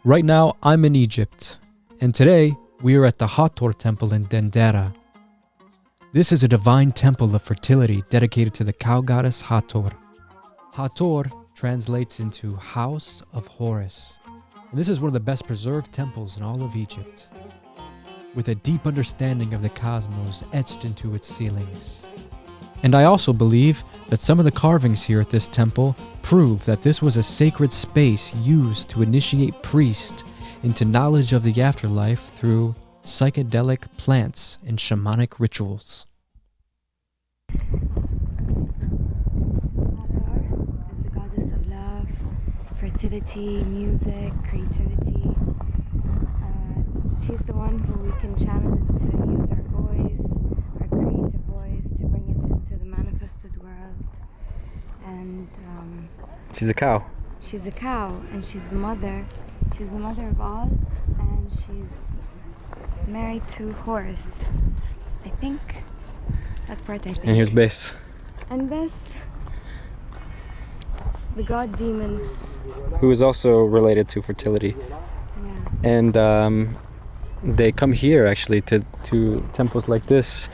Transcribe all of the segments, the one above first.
Right now, I'm in Egypt, and today we are at the Hathor temple in Dendera. This is a divine temple of fertility dedicated to the cow goddess Hathor. Hathor translates into House of Horus, and this is one of the best preserved temples in all of Egypt, with a deep understanding of the cosmos etched into its ceilings. And I also believe that some of the carvings here at this temple prove that this was a sacred space used to initiate priests into knowledge of the afterlife through psychedelic plants and shamanic rituals. Hathor is the goddess of love, fertility, music, creativity. She's the one who we can channel to use our voice, our creative voice, to bring it into the manifested world. And She's a cow. she's a cow, and she's the mother. She's the mother of all, and she's married to Horus. I think. That part I think. And here's Bess. And Bess, the god demon. Who is also related to fertility. Yeah. And they come here actually to temples like this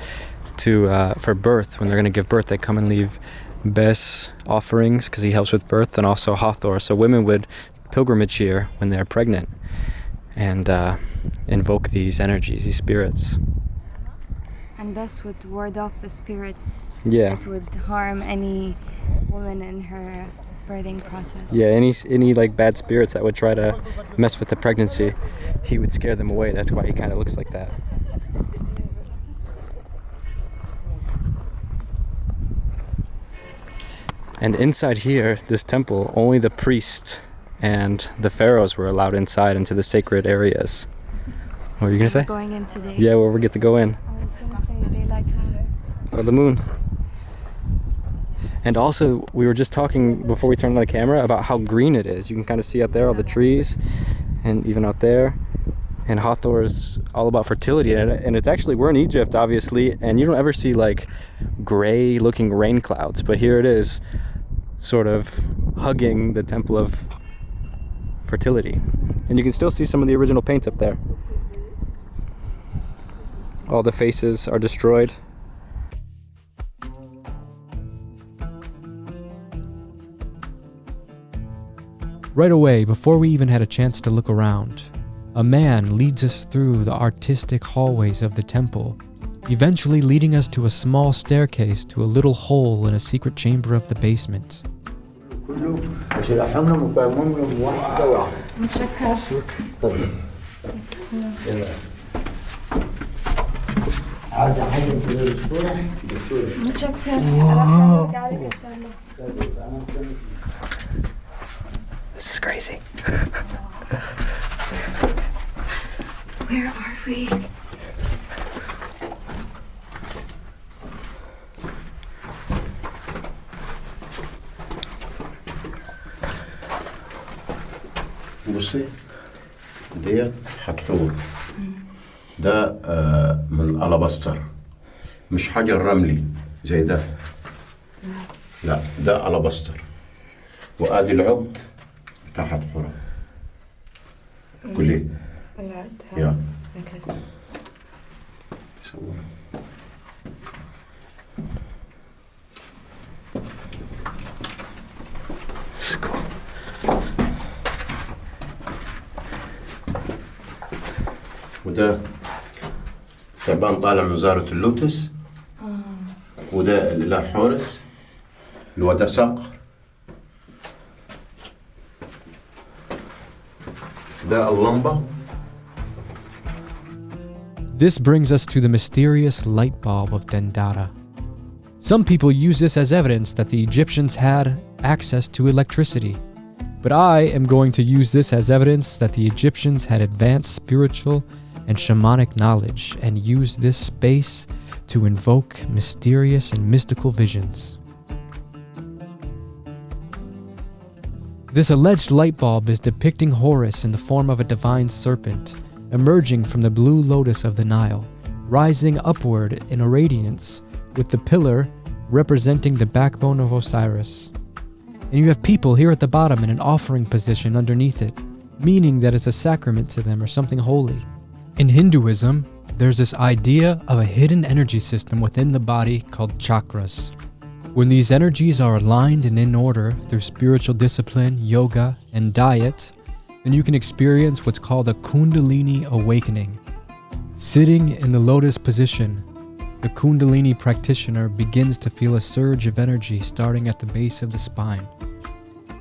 for birth. When they're going to give birth, they come and leave Bes offerings because he helps with birth, and also Hathor. So women would pilgrimage here when they're pregnant and invoke these energies, these spirits. And thus would ward off the spirits Yeah. that would harm any woman in her birthing process. Yeah, any like bad spirits that would try to mess with the pregnancy, he would scare them away. That's why he kind of looks like that. And inside here, this temple, only the priest and the pharaohs were allowed inside into the sacred areas. What were you gonna say? Going in today. Yeah, well, we get to go in. I was gonna say daylight time. Or the moon. And also, we were just talking before we turned on the camera about how green it is. You can kind of see out there all the trees, and even out there. And Hathor is all about fertility, and it's actually, we're in Egypt, obviously, and you don't ever see like gray-looking rain clouds, but here it is, sort of hugging the temple of fertility. And you can still see some of the original paint up there. All the faces are destroyed. Right away, before we even had a chance to look around, a man leads us through the artistic hallways of the temple, eventually leading us to a small staircase to a little hole in a secret chamber of the basement. This is crazy. Where are we? بصي ديت حتحور ده من الابستر مش حجر رملي زي ده لا ده الابستر وادي العقد بتاع حتحور كلي يا صور وده تعبان طالع من زارة اللوتس وده الإله حورس اللي هو ده صقر ده اللمبة. This brings us to the mysterious light bulb of Dendera. Some people use this as evidence that the Egyptians had access to electricity, but I am going to use this as evidence that the Egyptians had advanced spiritual and shamanic knowledge and used this space to invoke mysterious and mystical visions. This alleged light bulb is depicting Horus in the form of a divine serpent, emerging from the blue lotus of the Nile, rising upward in a radiance, with the pillar representing the backbone of Osiris. And you have people here at the bottom in an offering position underneath it, meaning that it's a sacrament to them or something holy. In Hinduism, there's this idea of a hidden energy system within the body called chakras. When these energies are aligned and in order through spiritual discipline, yoga, and diet, then you can experience what's called a Kundalini awakening. Sitting in the lotus position, the Kundalini practitioner begins to feel a surge of energy starting at the base of the spine,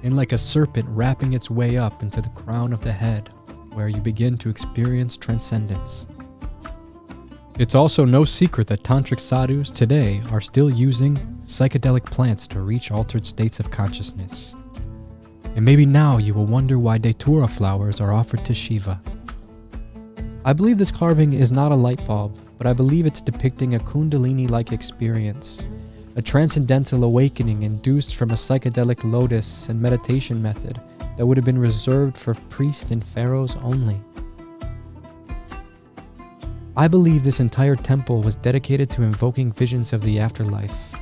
and like a serpent wrapping its way up into the crown of the head, where you begin to experience transcendence. It's also no secret that tantric sadhus today are still using psychedelic plants to reach altered states of consciousness. And maybe now you will wonder why datura flowers are offered to Shiva. I believe this carving is not a light bulb, but I believe it's depicting a Kundalini-like experience, a transcendental awakening induced from a psychedelic lotus and meditation method that would have been reserved for priests and pharaohs only. I believe this entire temple was dedicated to invoking visions of the afterlife,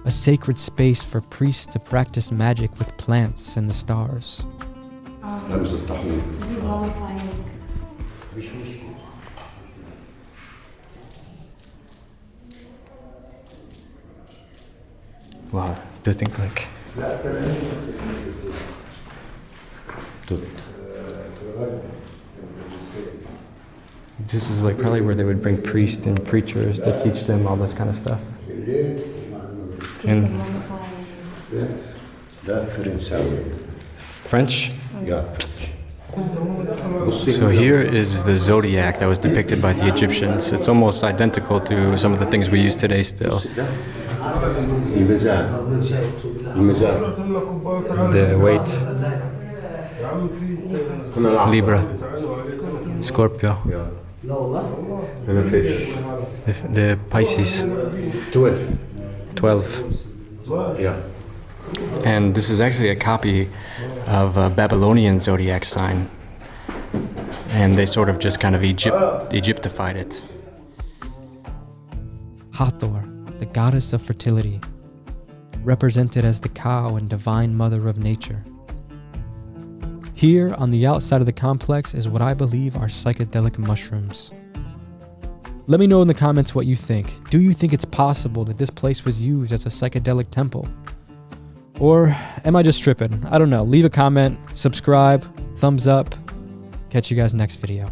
a sacred space for priests to practice magic with plants and the stars. This is mollifying. Wow, does it click? This is like probably where they would bring priests and preachers to teach them all this kind of stuff. And French? Yeah. So here is the zodiac that was depicted by the Egyptians. It's almost identical to some of the things we use today still. The weight. Libra. Scorpio. And a fish. The Pisces. 12. Yeah. And this is actually a copy of a Babylonian zodiac sign. And they sort of just kind of Egyptified it. Hathor, the goddess of fertility, represented as the cow and divine mother of nature. Here on the outside of the complex is what I believe are psychedelic mushrooms. Let me know in the comments what you think. Do you think it's possible that this place was used as a psychedelic temple? Or am I just tripping? I don't know. Leave a comment, subscribe, thumbs up. Catch you guys next video.